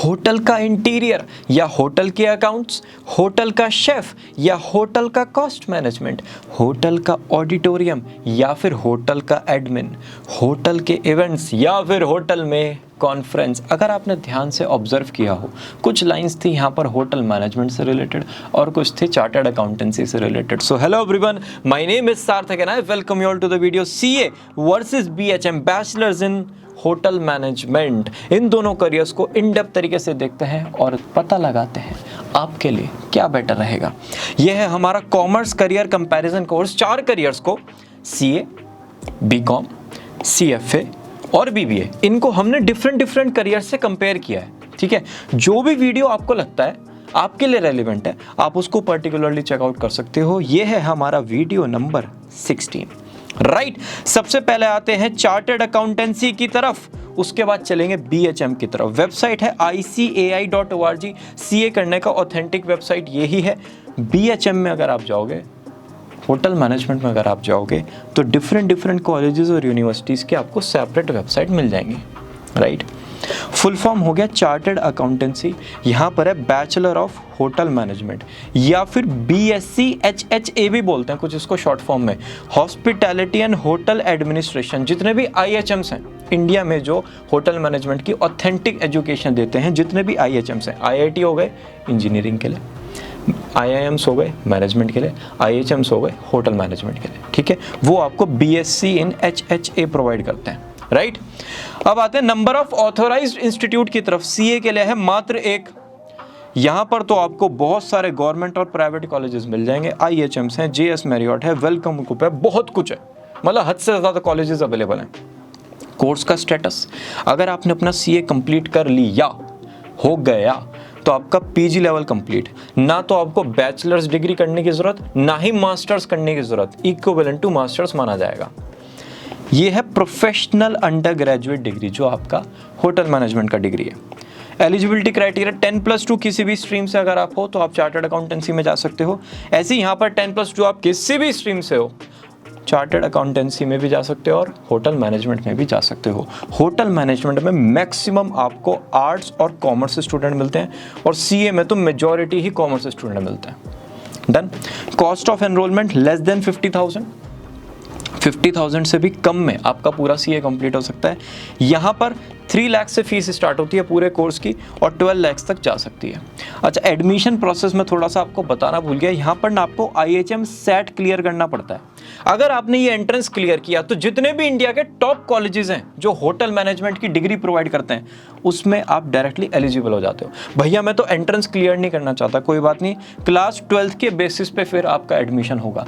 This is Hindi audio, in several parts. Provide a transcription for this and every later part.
होटल का इंटीरियर या होटल के अकाउंट्स, होटल का शेफ या होटल का कॉस्ट मैनेजमेंट, होटल का ऑडिटोरियम या फिर होटल का एडमिन, होटल के इवेंट्स या फिर होटल में कॉन्फ्रेंस। अगर आपने ध्यान से ऑब्जर्व किया हो, कुछ लाइंस थी यहाँ पर होटल मैनेजमेंट से रिलेटेड और कुछ थी चार्टर्ड अकाउंटेंसी से related. So hello everyone, my name is Sarthak and I welcome you all to the video CA versus BHM, bachelors in hotel management. इन दोनों करियर्स को इन डेप्थ तरीके से देखते हैं और पता लगाते हैं आपके लिए क्या बेटर रहेगा। यह है हमारा commerce career comparison course. 4 careers को सीए, बीकॉम, सीएफए और बीबीए, इनको हमने डिफरेंट करियर से कंपेयर किया है। ठीक है, जो भी वीडियो आपको लगता है आपके लिए रेलिवेंट है, आप उसको पर्टिकुलरली चेकआउट कर सकते हो। यह है हमारा वीडियो नंबर 16। राइट, सबसे पहले आते हैं चार्टर्ड अकाउंटेंसी की तरफ, उसके बाद चलेंगे बीएचएम की तरफ। वेबसाइट है ICAI.org। सीए करने का ऑथेंटिक वेबसाइट यही है। बीएचएम में अगर आप जाओगे, होटल मैनेजमेंट में अगर आप जाओगे, तो डिफरेंट कॉलेजेस और यूनिवर्सिटीज़ के आपको सेपरेट वेबसाइट मिल जाएंगे। राइट, फुल फॉर्म हो गया चार्टर्ड अकाउंटेंसी। यहाँ पर है बैचलर ऑफ होटल मैनेजमेंट या फिर BSc HHA भी बोलते हैं कुछ इसको शॉर्ट फॉर्म में, हॉस्पिटैलिटी एंड होटल एडमिनिस्ट्रेशन। जितने भी IHMs हैं इंडिया में जो होटल मैनेजमेंट की ऑथेंटिक एजुकेशन देते हैं, जितने भी IHMs हैं, IIT हो गए इंजीनियरिंग के लिए, IIMs हो गए मैनेजमेंट के लिए, IHMs हो गए होटल मैनेजमेंट के लिए। ठीक है, वो आपको BSc इन HHA प्रोवाइड करते हैं। राइट, अब आते हैं नंबर ऑफ ऑथोराइज्ड इंस्टीट्यूट की तरफ। सीए के लिए है मात्र 1। यहां पर तो आपको बहुत सारे गवर्नमेंट और प्राइवेट कॉलेजेस मिल जाएंगे। IHMs हैं, JS मैरियट है, वेलकम ग्रुप है, बहुत कुछ है, मतलब हद से ज़्यादा कॉलेजेस अवेलेबल हैं। कोर्स का स्टेटस, अगर आपने अपना सीए कंप्लीट कर लिया, हो गया, तो आपका PG लेवल कंप्लीट, ना तो आपको बैचलर्स डिग्री करने की ज़रूरत, ना ही मास्टर्स करने की ज़रूरत, इक्विवेलेंट टू मास्टर्स माना जाएगा। ये है प्रोफेशनल अंडर ग्रेजुएट डिग्री, जो आपका होटल मैनेजमेंट का डिग्री है। एलिजिबिलिटी क्राइटेरिया 10+2 किसी भी स्ट्रीम से अगर आप हो तो आप चार्टर्ड अकाउंटेंसी में जा सकते हो। ऐसे ही यहाँ पर 10+2 आप किसी भी स्ट्रीम से हो, चार्टर्ड अकाउंटेंसी में भी जा सकते हो और होटल मैनेजमेंट में भी जा सकते हो। होटल मैनेजमेंट में मैक्सिमम आपको आर्ट्स और कॉमर्स स्टूडेंट मिलते हैं और सीए में तो मेजॉरिटी ही कॉमर्स स्टूडेंट मिलते हैं। Done. Cost of enrolment less than 50,000, 50,000 से भी कम में आपका पूरा सीए कंप्लीट हो सकता है। यहाँ पर 3 लाख से फीस स्टार्ट होती है पूरे कोर्स की और 12 लाख तक जा सकती है। अच्छा, एडमिशन प्रोसेस में थोड़ा सा आपको बताना भूल गया, यहाँ पर ना आपको IHM सेट क्लियर करना पड़ता है। अगर आपने ये एंट्रेंस क्लियर किया तो जितने भी इंडिया के टॉप कॉलेजेस हैं जो होटल मैनेजमेंट की डिग्री प्रोवाइड करते हैं, उसमें आप डायरेक्टली एलिजिबल हो जाते हो। भैया मैं तो एंट्रेंस क्लियर नहीं करना चाहता, कोई बात नहीं, क्लास 12th के बेसिस पे फिर आपका एडमिशन होगा।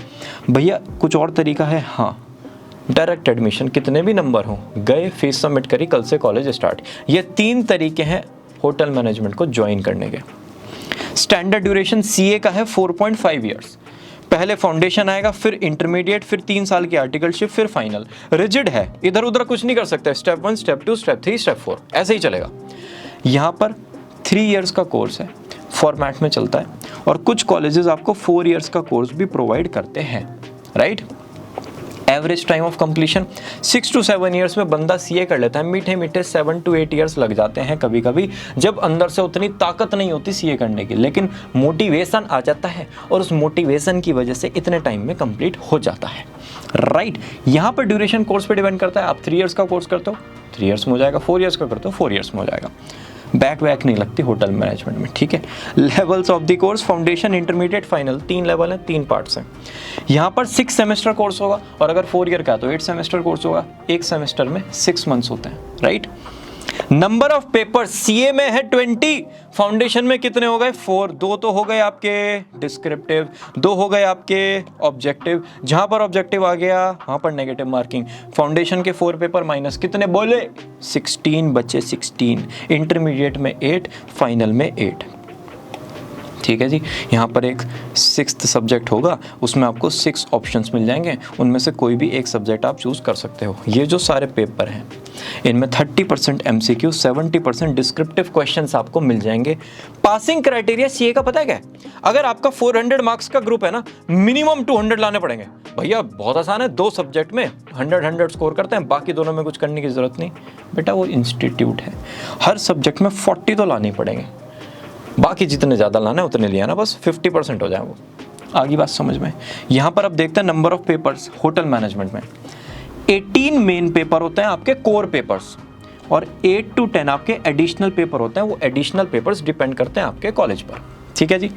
भैया कुछ और तरीका है, हाँ, डायरेक्ट एडमिशन, कितने भी नंबर हो, गए, फीस सबमिट करी, कल से कॉलेज स्टार्ट। ये 3 तरीके हैं होटल मैनेजमेंट को ज्वाइन करने के। स्टैंडर्ड ड्यूरेशन सीए का है 4.5 ईयर्स। पहले फाउंडेशन आएगा, फिर इंटरमीडिएट, फिर 3 साल की आर्टिकलशिप, फिर फाइनल। रिजिड है, इधर उधर कुछ नहीं कर सकते, स्टेप 1, स्टेप 2, स्टेप 3, स्टेप 4, ऐसे ही चलेगा। यहाँ पर 3 इयर्स का कोर्स है, फॉर्मेट में चलता है, और कुछ कॉलेजेस आपको 4 इयर्स का कोर्स भी प्रोवाइड करते हैं। Right, average time of completion 6 to 7 years में बंदा सीए कर लेता है। मीठे मीठे 7 to 8 ईयर्स लग जाते हैं कभी कभी, जब अंदर से उतनी ताकत नहीं होती सीए करने की, लेकिन मोटिवेशन आ जाता है और उस मोटिवेशन की वजह से इतने टाइम में कंप्लीट हो जाता है। राइट, यहाँ पर ड्यूरेशन कोर्स पे डिपेंड करता है। आप 3 इयर्स का कोर्स करते हो 3 इयर्स में हो जाएगा, 4 इयर्स का करते हो 4 इयर्स में हो जाएगा। बैक नहीं लगती होटल मैनेजमेंट में। ठीक है, levels of the course, foundation, intermediate, final, 3 level हैं, 3 पार्ट्स हैं। यहाँ पर 6 सेमेस्टर कोर्स होगा और अगर 4 ईयर का तो 8 सेमेस्टर कोर्स होगा। एक सेमेस्टर में 6 मंथ्स होते हैं। Right, number of paper CA में है 20, फाउंडेशन में कितने हो गए? 4। 2 तो हो गए आपके डिस्क्रिप्टिव, 2 हो गए आपके ऑब्जेक्टिव। जहां पर ऑब्जेक्टिव आ गया वहां पर नेगेटिव मार्किंग। फाउंडेशन के 4 पेपर माइनस कितने बोले? 16 बचे, 16। इंटरमीडिएट में 8, फाइनल में 8। ठीक है जी। यहाँ पर एक 6th सब्जेक्ट होगा, उसमें आपको 6 ऑप्शंस मिल जाएंगे, उनमें से कोई भी एक सब्जेक्ट आप चूज़ कर सकते हो। ये जो सारे पेपर हैं इनमें 30% MCQ, 70% डिस्क्रिप्टिव क्वेश्चंस आपको मिल जाएंगे। पासिंग क्राइटेरिया सीए का पता है क्या है? अगर आपका 400 मार्क्स का ग्रुप है ना, मिनिमम 200 लाने पड़ेंगे। भैया बहुत आसान है, 2 सब्जेक्ट में 100 स्कोर करते हैं, बाकी दोनों में कुछ करने की ज़रूरत नहीं। बेटा वो इंस्टीट्यूट है, हर सब्जेक्ट में 40 तो लाने ही पड़ेंगे, बाकी जितने ज़्यादा लाना है उतने लिया ना, बस 50% हो जाए वो। आगे बात समझ में। यहाँ पर अब देखते हैं number of papers. Hotel management में 18 मेन पेपर होते हैं आपके कोर पेपर्स, और 8 to 10 आपके एडिशनल पेपर होते हैं। वो एडिशनल पेपर्स डिपेंड करते हैं आपके कॉलेज पर, ठीक है जी।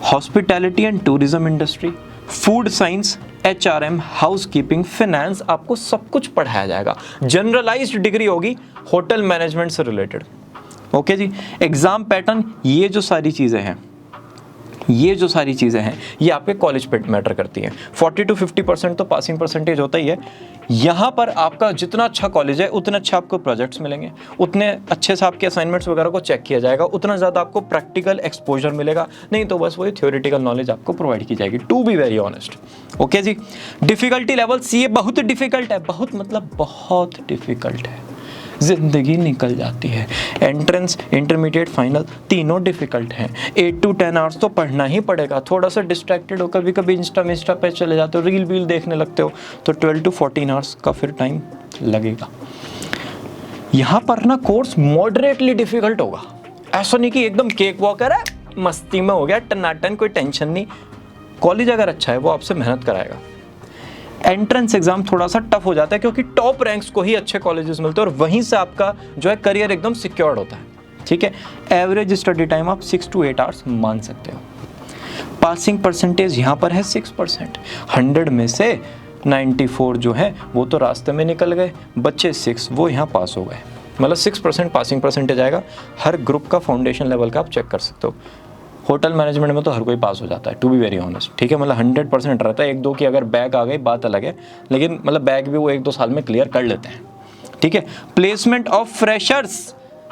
Hospitality and tourism industry, food science, HRM, housekeeping, finance, आपको सब कुछ पढ़ाया जाएगा। जनरलाइज्ड डिग्री होगी होटल मैनेजमेंट से रिलेटेड। ओके जी। एग्जाम पैटर्न, ये जो सारी चीज़ें हैं ये आपके कॉलेज पे मैटर करती हैं। 40 to 50% तो पासिंग परसेंटेज होता ही है। यहाँ पर आपका जितना अच्छा कॉलेज है उतने अच्छे आपको प्रोजेक्ट्स मिलेंगे, उतने अच्छे से आपके असाइनमेंट्स वगैरह को चेक किया जाएगा, उतना ज़्यादा आपको प्रैक्टिकल एक्सपोजर मिलेगा। नहीं तो बस वही थ्योरेटिकल नॉलेज आपको प्रोवाइड की जाएगी, to be very honest. Okay जी। डिफिकल्टी लेवल, सीए बहुत डिफिकल्ट है, बहुत मतलब बहुत डिफिकल्ट है, जिंदगी निकल जाती है। एंट्रेंस, इंटरमीडिएट, फाइनल तीनों डिफिकल्ट हैं। 8 to 10 आवर्स तो पढ़ना ही पड़ेगा। थोड़ा सा डिस्ट्रैक्टेड हो, कभी कभी इंस्टा पे चले जाते हो, रील वील देखने लगते हो, तो 12 to 14 आवर्स का फिर टाइम लगेगा। यहाँ पर ना कोर्स मॉडरेटली डिफिकल्ट होगा, ऐसा नहीं कि एकदम केक वॉकर है, मस्ती में हो गया टनाटन, कोई टेंशन नहीं। कॉलेज अगर अच्छा है वो आपसे मेहनत कराएगा। एंट्रेंस एग्जाम थोड़ा सा टफ हो जाता है, क्योंकि टॉप रैंक्स को ही अच्छे कॉलेजेस मिलते हैं और वहीं से आपका जो है करियर एकदम सिक्योर्ड होता है, ठीक है। एवरेज स्टडी टाइम आप 6 to 8 आवर्स मान सकते हो। पासिंग परसेंटेज यहाँ पर है 6%। 100 में से 94 जो है वो तो रास्ते में निकल गए, बच्चे 6 वो यहाँ पास हो गए, मतलब 6% पासिंग परसेंटेज आएगा। हर ग्रुप का फाउंडेशन लेवल का आप चेक कर सकते हो। होटल मैनेजमेंट में तो हर कोई पास हो जाता है, टू बी वेरी ऑनेस्ट, ठीक है। मतलब 100% रहता है। 1-2 की अगर बैग आ गई बात अलग है, लेकिन मतलब बैग भी वो 1-2 साल में क्लियर कर लेते हैं, ठीक है। प्लेसमेंट ऑफ फ्रेशर्स,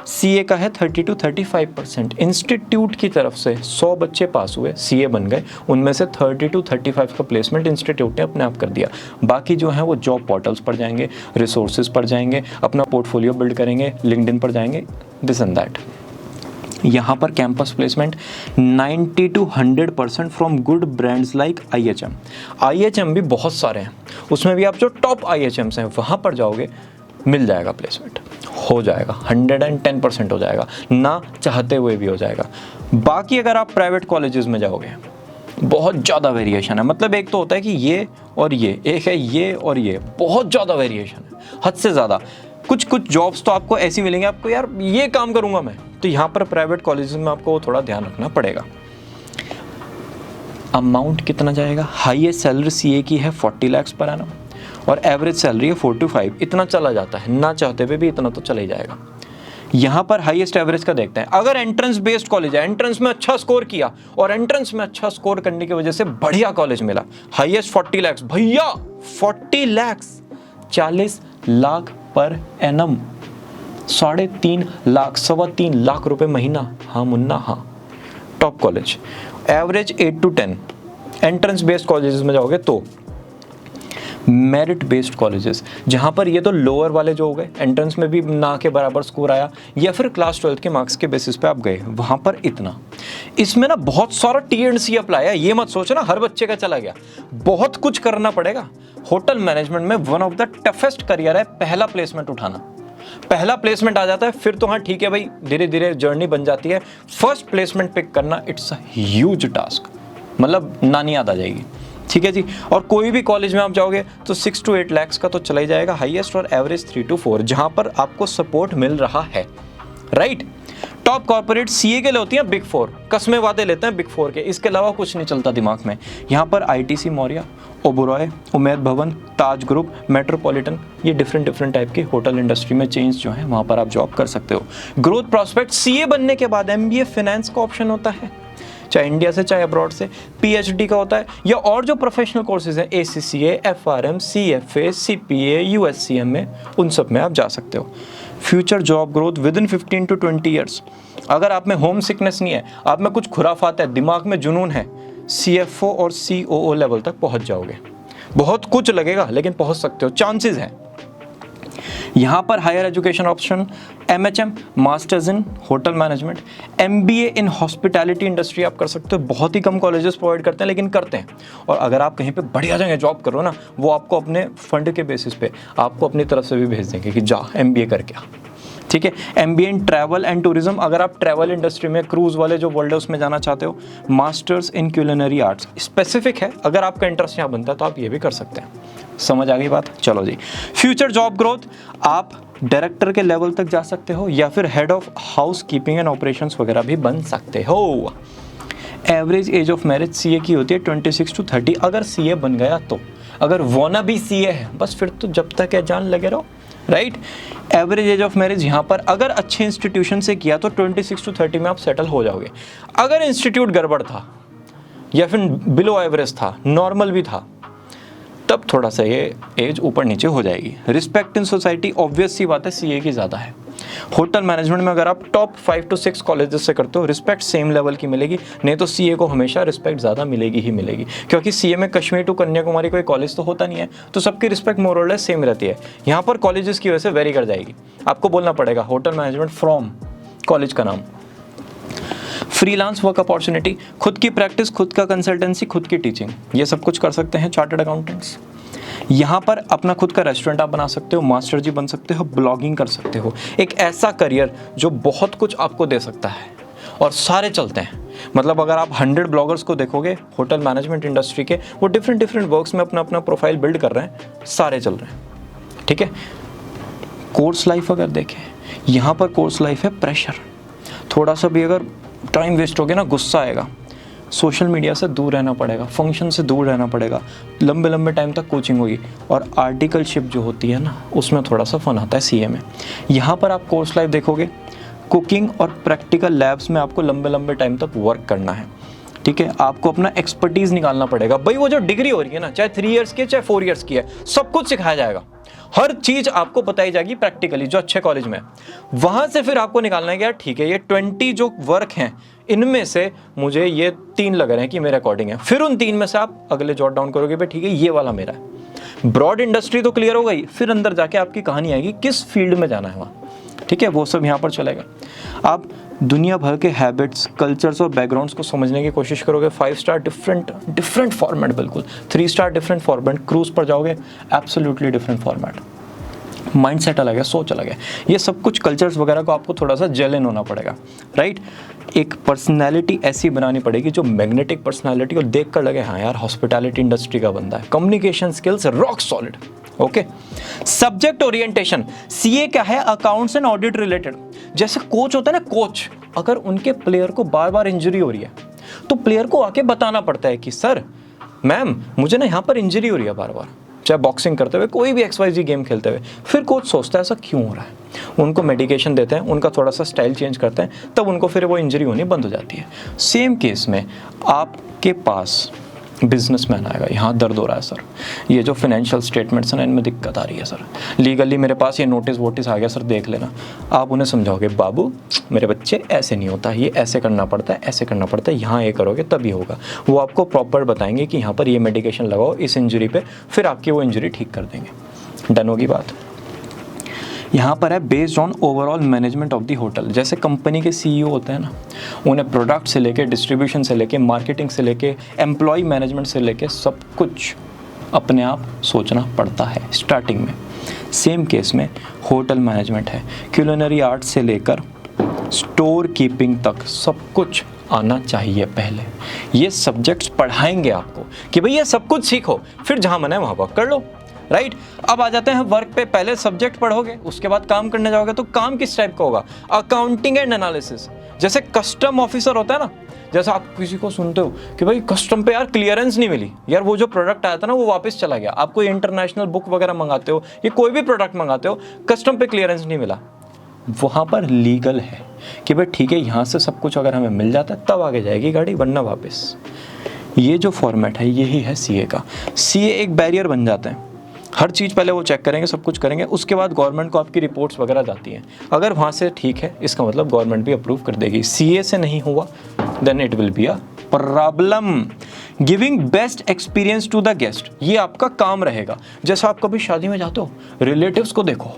सीए का है 30 to 35%। इंस्टीट्यूट की तरफ से 100 बच्चे पास हुए, सीए बन गए, उनमें से 30 to 35 का प्लेसमेंट इंस्टीट्यूट ने अपने आप कर दिया। बाकी जो है वो जॉब पोर्टल्स पर जाएंगे, रिसोर्सेज पर जाएंगे, अपना पोर्टफोलियो बिल्ड करेंगे, लिंक्डइन पर जाएंगे, दिस एंड दैट। यहाँ पर campus placement 90 to 100% from good brands like IHM। IHM भी बहुत सारे हैं, उसमें भी आप जो टॉप IHMs हैं वहाँ पर जाओगे, मिल जाएगा प्लेसमेंट, हो जाएगा, 110% हो जाएगा, ना चाहते हुए भी हो जाएगा। बाकी अगर आप प्राइवेट कॉलेजेस में जाओगे बहुत ज़्यादा वेरिएशन है। मतलब एक तो होता है कि ये और ये, एक है ये और ये, बहुत ज़्यादा वेरिएशन है, हद से ज़्यादा। कुछ जॉब्स तो आपको ऐसी मिलेंगे, आपको यार ये काम करूंगा मैं, तो यहाँ पर प्राइवेट कॉलेजेस में आपको थोड़ा ध्यान रखना पड़ेगा। अमाउंट कितना जाएगा? हाईएस्ट सैलरी सीए की है 40 लाख पर एनम और एवरेज सैलरी है 4 to 5, इतना चला जाता है, ना चाहते हुए भी इतना तो चला ही जाएगा। यहाँ पर हाईएस्ट एवरेज का देखते हैं। अगर एंट्रेंस बेस्ड कॉलेज है, एंट्रेंस में अच्छा स्कोर किया और एंट्रेंस में अच्छा स्कोर करने की वजह से बढ़िया कॉलेज मिला, हाईएस्ट 40 लाख, भैया 40 लाख 40 लाख पर एनम, 3.5 लाख, 3.25 लाख रुपए महीना। हाँ मुन्ना हाँ, top college. Average 8 to 10। Entrance based colleges में जाओगे तो मेरिट बेस्ड कॉलेजेस, जहाँ पर ये तो लोअर वाले जो हो गए, एंट्रेंस में भी ना के बराबर स्कोर आया या फिर क्लास 12 के मार्क्स के बेसिस पे आप गए, वहाँ पर इतना। इसमें ना बहुत सारा T&C अप्लाई है, ये मत सोचो ना हर बच्चे का चला गया, बहुत कुछ करना पड़ेगा। होटल मैनेजमेंट में one of the toughest career है पहला प्लेसमेंट उठाना। पहला प्लेसमेंट आ जाता है फिर तो हाँ ठीक है भाई, धीरे धीरे जर्नी बन जाती है। फर्स्ट प्लेसमेंट पिक करना इट्स अ ह्यूज टास्क, मतलब नानी याद आ जाएगी, ठीक है जी। और कोई भी कॉलेज में आप जाओगे तो 6 to 8 लाख का तो चला ही जाएगा हाईएस्ट, और एवरेज 3 to 4, जहां पर आपको सपोर्ट मिल रहा है, राइट। टॉप कॉर्पोरेट सीए के लिए होती हैं बिग 4, कस्में वादे लेते हैं बिग 4 के, इसके अलावा कुछ नहीं चलता दिमाग में। यहाँ पर ITC मौर्या, ओबरॉय, उमेद भवन, ताज ग्रुप, मेट्रोपॉलिटन, ये डिफरेंट टाइप के होटल इंडस्ट्री में चेंज जो है वहाँ पर आप जॉब कर सकते हो। ग्रोथ प्रॉस्पेक्ट, सीए बनने के बाद MBA फाइनेंस का ऑप्शन होता है, चाहे इंडिया से चाहे अब्रॉड से, PhD का होता है, या और जो प्रोफेशनल कोर्सेज हैं ACCA, FRM, CFA, CPA, USCMA, उन सब में आप जा सकते हो। Future job growth with in 15 to 20 years. अगर आप में होम सिकनेस नहीं है, आप में कुछ खुराफात है, दिमाग में जुनून है, CFO और COO लेवल तक पहुंच जाओगे। बहुत कुछ लगेगा लेकिन पहुंच सकते हो, चांसेस हैं। यहाँ पर higher education option MHM masters in hotel management, MBA in hospitality industry आप कर सकते हो। बहुत ही कम कॉलेजेस प्रोवाइड करते हैं लेकिन करते हैं। और अगर आप कहीं पे बढ़िया जगह जॉब करो ना, वो आपको अपने फंड के बेसिस पे आपको अपनी तरफ से भी भेज देंगे कि जा MBA करके आ। ठीक है, MBA in travel and tourism, अगर आप ट्रैवल इंडस्ट्री में क्रूज़ वाले जो वर्ल्ड है उसमें जाना चाहते हो। Masters in culinary arts specific है, अगर आपका इंटरेस्ट यहाँ बनता है तो आप ये भी कर सकते हैं। समझ आ गई बात? चलो जी। फ्यूचर जॉब ग्रोथ, आप डायरेक्टर के लेवल तक जा सकते हो या फिर head of house keeping and operations वगैरह भी बन सकते हो। Average age of marriage CA की होती है 26 to 30, अगर CA बन गया तो। अगर वोना भी CA है बस फिर तो जब तक है जान लगे रहो, right. Average age of marriage यहाँ पर अगर अच्छे इंस्टीट्यूशन से किया तो 26 to 30 में आप सेटल हो जाओगे। अगर इंस्टीट्यूट गड़बड़ था या फिर बिलो एवरेज था, नॉर्मल भी था, तब थोड़ा सा ये एज ऊपर नीचे हो जाएगी। रिस्पेक्ट इन सोसाइटी, ऑब्वियस सी बात है CA की ज़्यादा है। होटल मैनेजमेंट में अगर आप टॉप 5 to 6 कॉलेजेस से करते हो, रिस्पेक्ट सेम लेवल की मिलेगी, नहीं तो CA को हमेशा रिस्पेक्ट ज़्यादा मिलेगी ही मिलेगी, क्योंकि CA में कश्मीर टू कन्याकुमारी कोई कॉलेज तो होता नहीं है, तो सबकी रिस्पेक्ट मोर और लेस सेम रहती है। यहाँ पर कॉलेजेस की वजह से वेरी कर जाएगी, आपको बोलना पड़ेगा होटल मैनेजमेंट फ्रॉम कॉलेज का नाम। फ्रीलांस वर्क अपॉर्चुनिटी, खुद की प्रैक्टिस, खुद का कंसल्टेंसी, खुद की टीचिंग, ये सब कुछ कर सकते हैं चार्टर्ड अकाउंटेंट्स। यहाँ पर अपना खुद का रेस्टोरेंट आप बना सकते हो, मास्टर जी बन सकते हो, ब्लॉगिंग कर सकते हो। एक ऐसा करियर जो बहुत कुछ आपको दे सकता है और सारे चलते हैं। मतलब अगर आप 100 ब्लॉगर्स को देखोगे होटल मैनेजमेंट इंडस्ट्री के, वो डिफरेंट वर्क्स में अपना अपना प्रोफाइल बिल्ड कर रहे हैं, सारे चल रहे हैं। ठीक है, कोर्स लाइफ अगर देखें, यहाँ पर कोर्स लाइफ है प्रेशर, थोड़ा सा भी अगर टाइम वेस्ट हो गया ना गुस्सा आएगा। सोशल मीडिया से दूर रहना पड़ेगा, फंक्शन से दूर रहना पड़ेगा, लंबे लंबे टाइम तक कोचिंग होगी, और आर्टिकलशिप जो होती है ना उसमें थोड़ा सा फन आता है CA में। यहाँ पर आप कोर्स लाइफ देखोगे, कुकिंग और प्रैक्टिकल लैब्स में आपको लंबे लंबे टाइम तक वर्क करना है। ठीक है, आपको अपना एक्सपर्टीज़ निकालना पड़ेगा। भाई वो जो डिग्री हो रही है ना, चाहे 3 ईयर्स की है चाहे 4 ईयर्स की है, सब कुछ सिखाया जाएगा, हर चीज़ आपको बताई जाएगी प्रैक्टिकली, जो अच्छे कॉलेज में। वहाँ से फिर आपको निकालना है कि यार ठीक है, ये 20 जो वर्क हैं इनमें से मुझे ये 3 लग रहे हैं कि मेरे अकॉर्डिंग है। फिर उन 3 में से आप अगले जॉट डाउन करोगे, भाई ठीक है ये वाला मेरा है। ब्रॉड इंडस्ट्री तो क्लियर हो गई, फिर अंदर जाके आपकी कहानी आएगी किस फील्ड में जाना है वहाँ। ठीक है, वो सब यहाँ पर चलेगा। आप दुनिया भर के हैबिट्स, कल्चर्स और बैकग्राउंड्स को समझने की कोशिश करोगे। 5 स्टार डिफरेंट फॉर्मेट, बिल्कुल 3 स्टार डिफरेंट फॉर्मेट, क्रूज पर जाओगे एब्सोल्युटली डिफरेंट फॉर्मेट। माइंडसेट अलग है, सोच अलग है, ये सब कुछ कल्चर्स वगैरह को आपको थोड़ा सा जेल इन होना पड़ेगा, राइट। एक पर्सनैलिटी ऐसी बनानी पड़ेगी जो मैग्नेटिक पर्सनैलिटी, और देख कर लगे हाँ यार हॉस्पिटैलिटी इंडस्ट्री का बंदा है। Communication skills rock solid, okay. Subject orientation, CA क्या है, अकाउंट्स एंड ऑडिट रिलेटेड। जैसे कोच होता है ना, कोच अगर उनके प्लेयर को बार बार इंजरी हो रही है तो प्लेयर को आके बताना पड़ता है कि सर मैम मुझे ना यहाँ पर इंजरी हो रही है बार बार, चाहे बॉक्सिंग करते हुए, कोई भी XYZ गेम खेलते हुए। फिर कोच सोचता है ऐसा क्यों हो रहा है, उनको मेडिकेशन देते हैं, उनका थोड़ा सा स्टाइल चेंज करते हैं, तब उनको फिर वो इंजरी होनी बंद हो जाती है। सेम केस में आपके पास बिजनेसमैन आएगा, यहाँ दर्द हो रहा है सर, ये जो फाइनेंशियल स्टेटमेंट्स हैं इनमें दिक्कत आ रही है सर, लीगली मेरे पास ये नोटिस वोटिस आ गया सर, देख लेना। आप उन्हें समझाओगे बाबू मेरे बच्चे ऐसे नहीं होता, ये ऐसे करना पड़ता है, ऐसे करना पड़ता है, यहाँ ये करोगे तभी होगा। वो आपको प्रॉपर बताएंगे कि यहाँ पर ये मेडिकेशन लगाओ इस इंजरी पे, फिर आपकी वो इंजरी ठीक कर देंगे। डन होगी बात। यहाँ पर है based on overall management of the hotel. जैसे कंपनी के CEO होते हैं ना, उन्हें प्रोडक्ट से लेके, डिस्ट्रीब्यूशन से लेके, मार्केटिंग से लेके, एम्प्लॉय मैनेजमेंट से लेके सब कुछ अपने आप सोचना पड़ता है स्टार्टिंग में। सेम केस में होटल मैनेजमेंट है, क्यूलिनरी आर्ट से लेकर स्टोर कीपिंग तक सब कुछ आना चाहिए पहले। ये सब्जेक्ट्स पढ़ाएंगे आपको कि भाई ये सब कुछ सीखो, फिर जहाँ मन है वहाँ वर्क कर लो, राइट। अब आ जाते हैं वर्क पे। पहले सब्जेक्ट पढ़ोगे, उसके बाद काम करने जाओगे, तो काम किस टाइप का होगा, अकाउंटिंग एंड एनालिसिस। जैसे कस्टम ऑफिसर होता है ना, जैसे आप किसी को सुनते हो कि भाई कस्टम पे यार क्लियरेंस नहीं मिली, यार वो जो प्रोडक्ट आया था ना वो वापस चला गया। आप कोई इंटरनेशनल बुक वगैरह मंगाते हो, ये कोई भी प्रोडक्ट मंगाते हो, कस्टम पे क्लियरेंस नहीं मिला, वहाँ पर लीगल है कि भाई ठीक है यहाँ से सब कुछ अगर हमें मिल जाता है तब आगे जाएगी गाड़ी, वरना वापस। ये जो फॉर्मेट है यही है CA का। CA एक बैरियर बन जाता है। हर चीज़ पहले वो चेक करेंगे, सब कुछ करेंगे, उसके बाद गवर्नमेंट को आपकी रिपोर्ट्स वगैरह जाती हैं। अगर वहाँ से ठीक है, इसका मतलब गवर्नमेंट भी अप्रूव कर देगी। सीए से नहीं हुआ then it will be a problem. Giving best experience to the guest, ये आपका काम रहेगा। जैसा आप कभी शादी में जाते हो, रिलेटिव्स को देखो,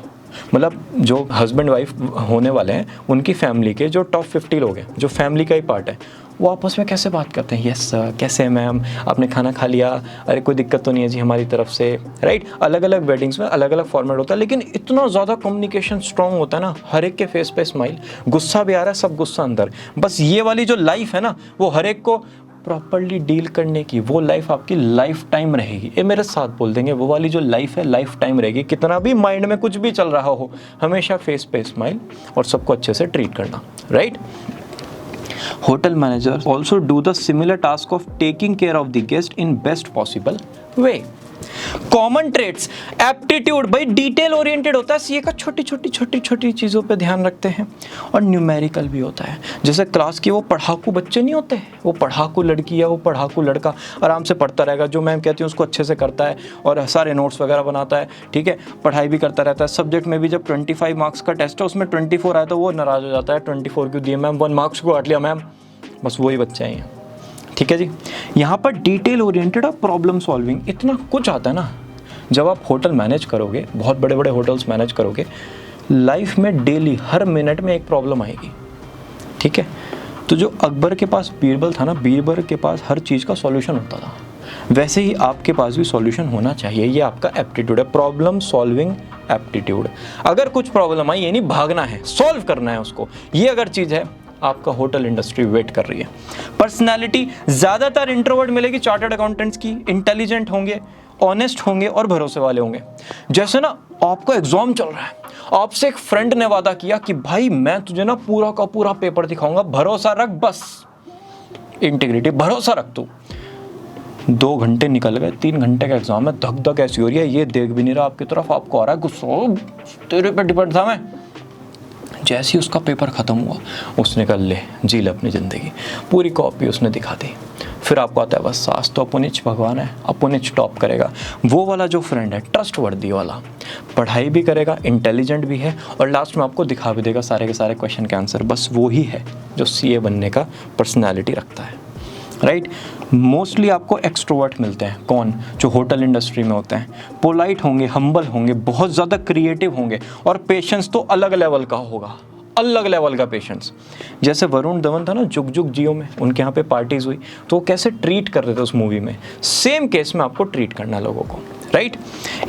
मतलब जो हस्बैंड वाइफ होने वाले हैं उनकी फैमिली के जो टॉप 50 लोग हैं, जो फैमिली का ही पार्ट है, वो आपस में कैसे बात करते हैं। यस सर, कैसे हैं मैम, आपने खाना खा लिया, अरे कोई दिक्कत तो नहीं है जी हमारी तरफ से, राइट। अलग अलग वेडिंग्स में अलग अलग फॉर्मेट होता है, लेकिन इतना ज़्यादा कम्युनिकेशन स्ट्रांग होता है ना, हर एक के फेस पे स्माइल, गुस्सा भी आ रहा है, सब गुस्सा अंदर। बस ये वाली जो लाइफ है ना, वो हर एक को प्रॉपर्ली डील करने की, वो लाइफ आपकी लाइफ टाइम रहेगी। ये मेरे साथ बोल देंगे, वो वाली जो लाइफ है लाइफ टाइम रहेगी। कितना भी माइंड में कुछ भी चल रहा हो, हमेशा फेस पे स्माइल और सबको अच्छे से ट्रीट करना, right. Hotel managers also do the similar task of taking care of the guest in best possible way. Common traits, aptitude, भाई डिटेल ओरिएंटेड होता है सीए का, छोटी छोटी चीज़ों पे ध्यान रखते हैं। और न्यूमेरिकल भी होता है, जैसे क्लास के वो पढ़ाकू बच्चे नहीं होते, वो पढ़ाकू लड़की या वो पढ़ाकू लड़का आराम से पढ़ता रहेगा, जो मैम कहती है उसको अच्छे से करता है और सारे नोट्स वगैरह बनाता है, ठीक है, पढ़ाई भी करता रहता है। सब्जेक्ट में भी जब 25 मार्क्स का टेस्ट है उसमें 24 आया तो वो नाराज़ हो जाता है, 24 क्यों दिए मैम, 1 मार्क्स को काट लिया मैम। बस वही बच्चे हैं, ठीक है जी। यहाँ पर डिटेल ओरिएंटेड और प्रॉब्लम सॉल्विंग, इतना कुछ आता है ना। जब आप होटल मैनेज करोगे, बहुत बड़े बड़े होटल्स मैनेज करोगे, लाइफ में डेली हर मिनट में एक प्रॉब्लम आएगी, ठीक है। तो जो अकबर के पास बीरबल था ना, बीरबल के पास हर चीज़ का सॉल्यूशन होता था, वैसे ही आपके पास भी सॉल्यूशन होना चाहिए। ये आपका एप्टीट्यूड है, प्रॉब्लम सॉल्विंग एप्टीट्यूड। अगर कुछ प्रॉब्लम आई, ये नहीं भागना है, सॉल्व करना है उसको, ये अगर चीज़ है, आपका होटल इंडस्ट्री वेट कर रही है। पर्सनालिटी, ज़्यादातर इंट्रोवर्ट मिलेगी चार्टर्ड अकाउंटेंट्स की, इंटेलिजेंट होंगे, ऑनेस्ट होंगे और भरोसे वाले होंगे। जैसे ना आपका एग्जाम चल रहा है, आपसे एक फ्रेंड ने वादा किया कि भाई मैं तुझे ना पूरा का पूरा पेपर दिखाऊंगा, भरोसा रख, बस इंटीग्रिटी, भरोसा रख तू। 2 घंटे निकल गए, 3 घंटे का एग्जाम है, धक धक ऐसी हो रही है, ये देख भी नहीं रहा आपकी तरफ, आपको आ रहा है गुस्सा, तेरे पे डिपेंड था मैं। जैसे ही उसका पेपर ख़त्म हुआ, उसने कहा ले जी ले अपनी ज़िंदगी, पूरी कॉपी उसने दिखा दी। फिर आपको आता है बस सास तो अपुनिच भगवान है, अपुनिच टॉप करेगा। वो वाला जो फ्रेंड है, ट्रस्ट वर्दी वाला, पढ़ाई भी करेगा, इंटेलिजेंट भी है और लास्ट में आपको दिखा भी देगा सारे के सारे क्वेश्चन के आंसर। बस वो ही है जो सीए बनने का पर्सनैलिटी रखता है, राइट। मोस्टली आपको एक्सट्रोवर्ट मिलते हैं, कौन, जो होटल इंडस्ट्री में होते हैं। पोलाइट होंगे, हम्बल होंगे, बहुत ज़्यादा क्रिएटिव होंगे और पेशेंस तो अलग लेवल का होगा, अलग लेवल का पेशेंस। जैसे वरुण धवन था ना जुग जुग जियो में, उनके यहाँ पे पार्टीज हुई तो वो कैसे ट्रीट कर रहे थे उस मूवी में, सेम केस में आपको ट्रीट करना है लोगों को, राइट।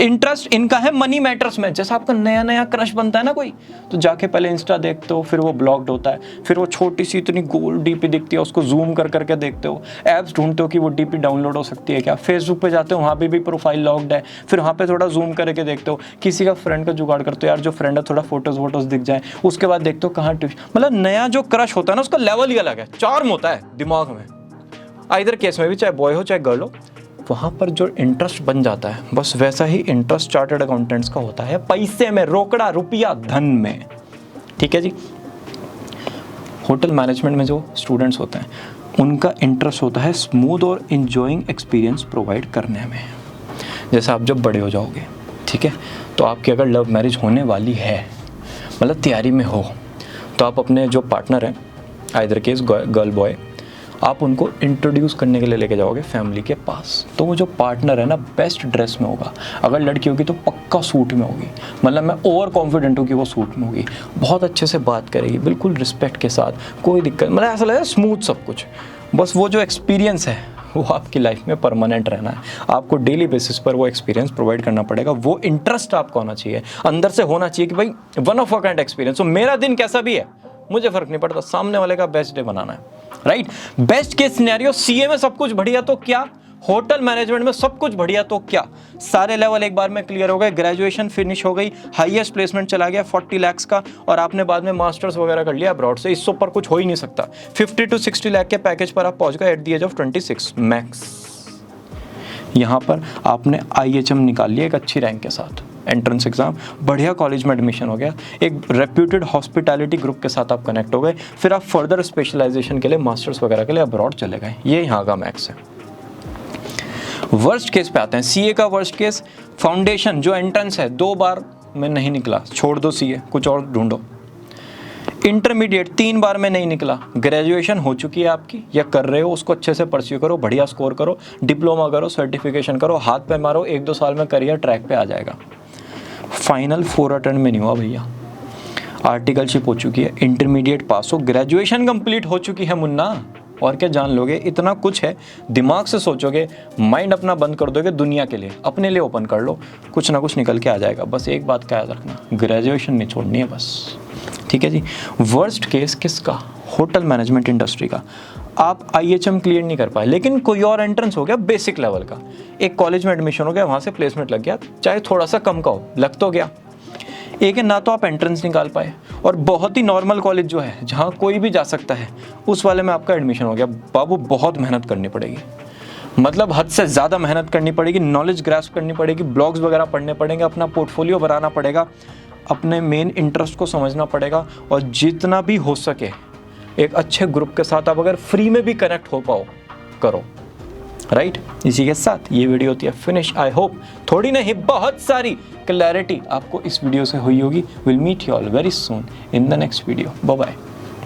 इंटरेस्ट इनका है मनी मैटर्स में। जैसे आपका नया नया क्रश बनता है ना कोई, तो जाके पहले इंस्टा देखते हो, फिर वो ब्लॉक्ड होता है, फिर वो छोटी सी इतनी गोल डीपी दिखती है, उसको जूम कर करके देखते हो, ऐप्स ढूंढते हो कि वो डीपी डाउनलोड हो सकती है क्या, फेसबुक पे जाते हो, वहाँ पे भी प्रोफाइल लॉक्ड है, फिर वहाँ पे थोड़ा जूम करके देखते हो, किसी का फ्रेंड का जुगाड़ करते हो, यार जो फ्रेंड है थोड़ा फोटोज वोटोज दिख जाए, उसके बाद देखते हो कहाँ ट्यूशन। मतलब नया जो क्रश होता है ना, उसका लेवल ही अलग है, चार्म होता है दिमाग में, आइदर केस में भी, चाहे बॉय हो चाहे गर्ल हो, वहाँ पर जो इंटरेस्ट बन जाता है, बस वैसा ही इंटरेस्ट चार्टर्ड अकाउंटेंट्स का होता है, पैसे में, रोकड़ा रुपया धन में, ठीक है जी। होटल मैनेजमेंट में जो स्टूडेंट्स होते हैं, उनका इंटरेस्ट होता है स्मूथ और इंजॉइंग एक्सपीरियंस प्रोवाइड करने में। जैसे आप जब बड़े हो जाओगे, ठीक है, तो आपकी अगर लव मैरिज होने वाली है, मतलब तैयारी में हो, तो आप अपने जो पार्टनर हैं, आइदर केस गर्ल बॉय, आप उनको इंट्रोड्यूस करने के लिए लेके जाओगे फैमिली के पास। तो वो जो पार्टनर है ना, बेस्ट ड्रेस में होगा, अगर लड़की होगी तो पक्का सूट में होगी, मतलब मैं ओवर कॉन्फिडेंट हूँ कि वो सूट में होगी, बहुत अच्छे से बात करेगी, बिल्कुल रिस्पेक्ट के साथ, कोई दिक्कत, मतलब ऐसा लगेगा स्मूथ सब कुछ। बस वो जो एक्सपीरियंस है वो आपकी लाइफ में परमानेंट रहना है, आपको डेली बेसिस पर वो एक्सपीरियंस प्रोवाइड करना पड़ेगा। वो इंटरेस्ट आपको होना चाहिए, अंदर से होना चाहिए कि भाई one of a kind experience. तो मेरा दिन कैसा भी है मुझे फर्क नहीं पड़ता, सामने वाले का बेस्ट डे बनाना है, right. Best case scenario, CA में सब कुछ बढ़िया तो क्या, होटल मैनेजमेंट में सब कुछ बढ़िया तो क्या, सारे लेवल एक बार में क्लियर हो गए, ग्रेजुएशन फिनिश हो गई, हाईएस्ट प्लेसमेंट चला गया 40 लाख का, और आपने बाद में मास्टर्स वगैरह कर लिया अब्रॉड से, इससे ऊपर कुछ हो ही नहीं सकता। 50 to 60 लाख के पैकेज पर आप पहुंच गए at the age of 26 max. यहाँ पर आपने IHM निकाल लिया एक अच्छी रैंक के साथ, एंट्रेंस एग्जाम, बढ़िया कॉलेज में एडमिशन हो गया, एक रेप्यूटेड हॉस्पिटैलिटी ग्रुप के साथ आप कनेक्ट हो गए, फिर आप फर्दर स्पेशलाइजेशन के लिए मास्टर्स वगैरह के लिए अब्रॉड चले गए। ये यहाँ का मैक्स है। वर्स्ट केस पे आते हैं। सीए का वर्स्ट केस, फाउंडेशन जो एंट्रेंस है 2 बार में नहीं निकला, छोड़ दो सीए, कुछ और ढूंढो। इंटरमीडिएट 3 बार में नहीं निकला, ग्रेजुएशन हो चुकी है आपकी या कर रहे हो, उसको अच्छे से परस्यू करो, बढ़िया स्कोर करो, डिप्लोमा करो, सर्टिफिकेशन करो, हाथ पे मारो, 1-2 साल में करियर ट्रैक पे आ जाएगा। फाइनल 4 अटेम्प्ट में नहीं हुआ भैया, आर्टिकलशिप हो चुकी है, इंटरमीडिएट पास हो, ग्रेजुएशन कंप्लीट हो चुकी है मुन्ना, और क्या जान लोगे, इतना कुछ है, दिमाग से सोचोगे, माइंड अपना बंद कर दोगे दुनिया के लिए, अपने लिए ओपन कर लो, कुछ ना कुछ निकल के आ जाएगा। बस एक बात का याद रखना, ग्रेजुएशन नहीं छोड़नी है बस, ठीक है जी। वर्स्ट केस किसका? होटल मैनेजमेंट इंडस्ट्री का। आप IHM क्लियर नहीं कर पाए, लेकिन कोई और एंट्रेंस हो गया बेसिक लेवल का, एक कॉलेज में एडमिशन हो गया, वहाँ से प्लेसमेंट लग गया, चाहे थोड़ा सा कम का हो, लग तो गया। एक है ना तो आप एंट्रेंस निकाल पाए, और बहुत ही नॉर्मल कॉलेज जो है जहाँ कोई भी जा सकता है, उस वाले में आपका एडमिशन हो गया। बाबू बहुत मेहनत करनी पड़ेगी, मतलब हद से ज़्यादा मेहनत करनी पड़ेगी, नॉलेज ग्रास्प करनी पड़ेगी, ब्लॉग्स वगैरह पढ़ने पड़ेंगे, अपना पोर्टफोलियो बनाना पड़ेगा, अपने मेन इंटरेस्ट को समझना पड़ेगा, और जितना भी हो सके एक अच्छे ग्रुप के साथ आप अगर फ्री में भी कनेक्ट हो पाओ, करो, राइट। इसी के साथ ये वीडियो होती है फिनिश। आई होप थोड़ी नहीं बहुत सारी क्लैरिटी आपको इस वीडियो से हुई होगी। Will meet you all very soon in the next video. Bye bye.